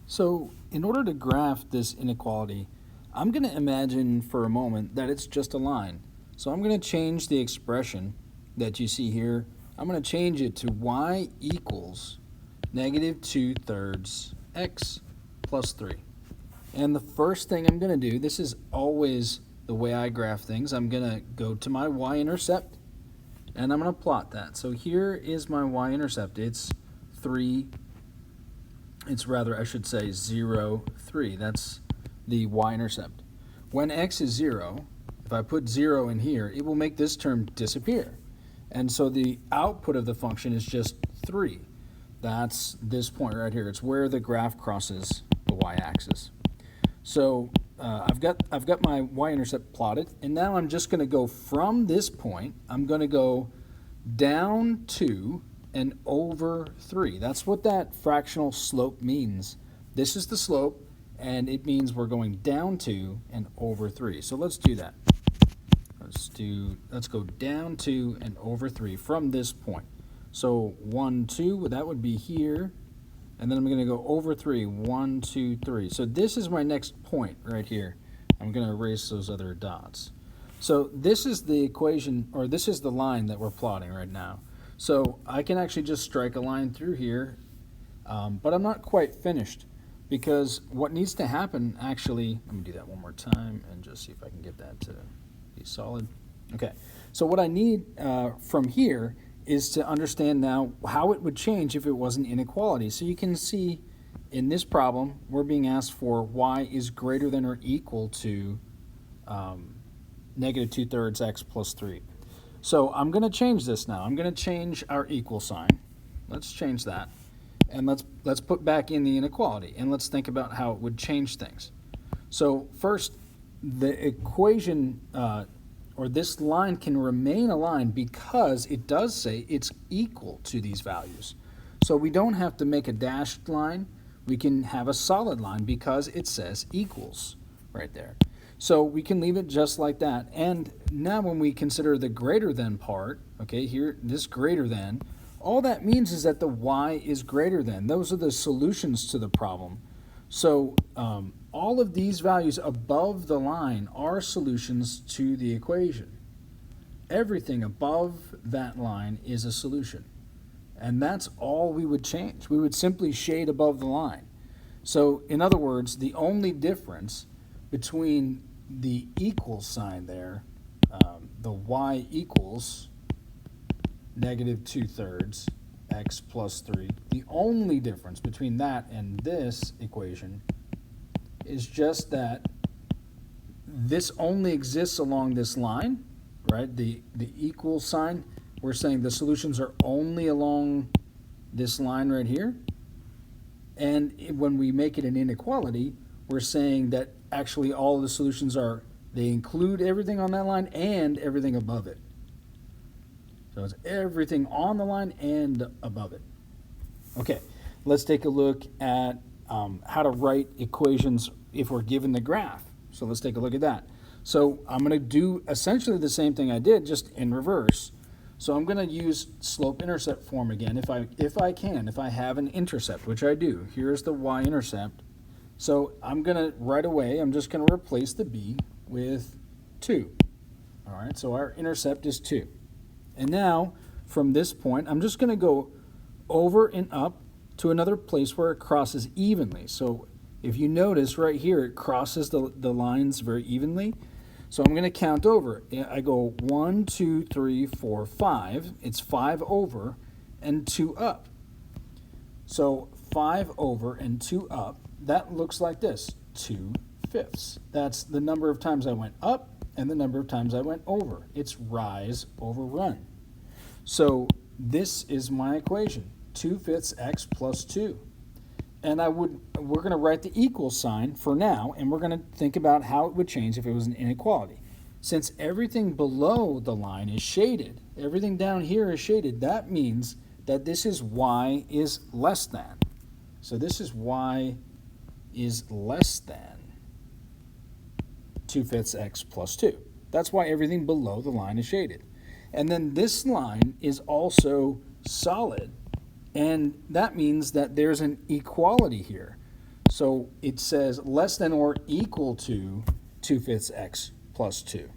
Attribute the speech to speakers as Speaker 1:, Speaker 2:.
Speaker 1: So in order to graph this inequality, I'm going to imagine for a moment that it's just a line. So I'm going to change the expression that you see here. I'm going to change it to y equals negative 2/3 x plus 3. And the first thing I'm going to do, this is always the way I graph things, I'm going to go to my y-intercept and I'm going to plot that. So here is my y-intercept. It's 3, I should say 0, 3. That's the y-intercept. When x is 0, if I put 0 in here, it will make this term disappear. And so the output of the function is just 3. That's this point right here. It's where the graph crosses the y-axis. So I've got my y-intercept plotted, and now I'm just going to go from this point. I'm going to go down 2 and over 3. That's what that fractional slope means. This is the slope, and it means we're going down 2 and over 3. So let's do that. Let's go down 2 and over 3 from this point. So 1, 2, that would be here. And then I'm going to go over 3, 1, 2, 3. So this is my next point right here. I'm going to erase those other dots. So this is the equation, or this is the line that we're plotting right now. So I can actually just strike a line through here, but I'm not quite finished, because what needs to happen actually, let me do that one more time and just see if I can get that to be solid. Okay, so what I need from here is to understand now how it would change if it was an inequality. So you can see in this problem, we're being asked for y is greater than or equal to negative 2/3 x plus 3. So I'm going to change this now. I'm going to change our equal sign. Let's change that. And let's put back in the inequality, and let's think about how it would change things. So first, the equation, or this line can remain a line because it does say it's equal to these values. So we don't have to make a dashed line. We can have a solid line because it says equals right there. So we can leave it just like that. And now when we consider the greater than part, okay, here, this greater than, all that means is that the y is greater than. Those are the solutions to the problem. So all of these values above the line are solutions to the equation. Everything above that line is a solution. And that's all we would change. We would simply shade above the line. So in other words, the only difference between the equal sign there, the y equals negative 2/3 x plus 3, the only difference between that and this equation is just that this only exists along this line, right? The equal sign, we're saying the solutions are only along this line right here. And when we make it an inequality, we're saying that actually all of the solutions they include everything on that line and everything above it. So it's everything on the line and above it. Okay, let's take a look at how to write equations if we're given the graph. So let's take a look at that. So I'm going to do essentially the same thing I did, just in reverse. So I'm going to use slope-intercept form again if I have an intercept, which I do. Here's the y-intercept. So I'm going to, right away, I'm just going to replace the b with 2. All right, so our intercept is 2. And now, from this point, I'm just going to go over and up to another place where it crosses evenly. So if you notice right here, it crosses the lines very evenly. So I'm going to count over. I go 1, 2, 3, 4, 5. It's 5 over and 2 up. So 5 over and 2 up, that looks like this, 2/5. That's the number of times I went up and the number of times I went over. It's rise over run. So this is my equation, 2/5 x plus 2. And we're going to write the equal sign for now, and we're going to think about how it would change if it was an inequality. Since everything below the line is shaded, everything down here is shaded, that means that this is y is less than. So this is y is less than 2/5 x plus 2. That's why everything below the line is shaded. And then this line is also solid, and that means that there's an equality here. So it says less than or equal to 2/5 x plus 2.